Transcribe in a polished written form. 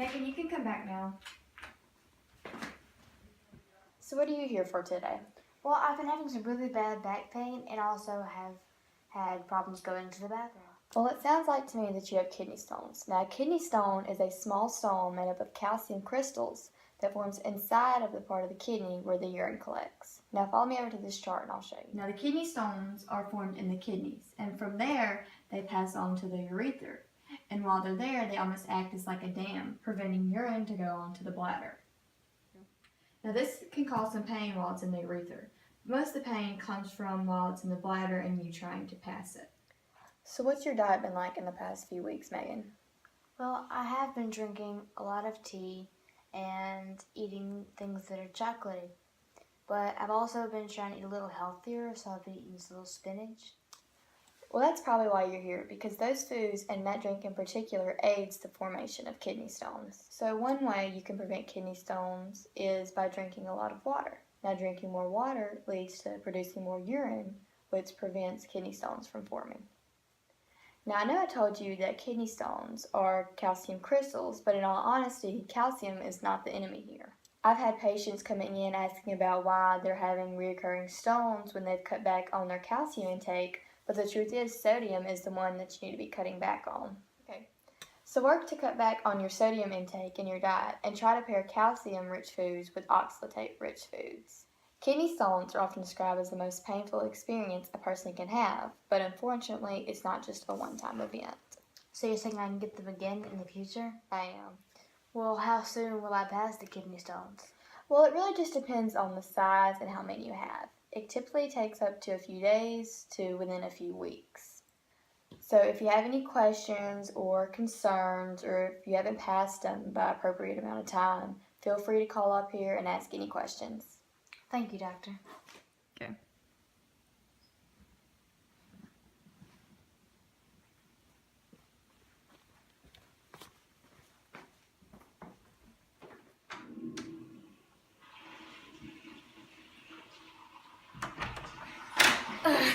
Megan, you can come back now. So what are you here for today? Well, I've been having some really bad back pain and also have had problems going to the bathroom. Well, it sounds like to me that you have kidney stones. Now, a kidney stone is a small stone made up of calcium crystals that forms inside of the part of the kidney where the urine collects. Now, follow me over to this chart and I'll show you. Now, the kidney stones are formed in the kidneys, and from there, they pass on to the urethra. And while they're there, they almost act as like a dam, preventing urine to go on to the bladder. Now, this can cause some pain while it's in the urethra. Most of the pain comes from while it's in the bladder and you trying to pass it. So what's your diet been like in the past few weeks, Megan? Well, I have been drinking a lot of tea and eating things that are chocolatey. But I've also been trying to eat a little healthier, so I've been eating this little spinach. Well, that's probably why you're here, because those foods, and that drink in particular, aids the formation of kidney stones. So one way you can prevent kidney stones is by drinking a lot of water. Now, drinking more water leads to producing more urine, which prevents kidney stones from forming. Now, I know I told you that kidney stones are calcium crystals, but in all honesty, calcium is not the enemy here. I've had patients coming in asking about why they're having recurring stones when they've cut back on their calcium intake, but the truth is sodium is the one that you need to be cutting back on. Okay. So work to cut back on your sodium intake in your diet and try to pair calcium-rich foods with oxalate-rich foods. Kidney stones are often described as the most painful experience a person can have, but unfortunately, it's not just a one-time event. So you're saying I can get them again in the future? I am. Well, how soon will I pass the kidney stones? Well, it really just depends on the size and how many you have. It typically takes up to a few days to within a few weeks. So if you have any questions or concerns, or if you haven't passed them by appropriate amount of time, feel free to call up here and ask any questions. Thank you, doctor. Okay. Ugh.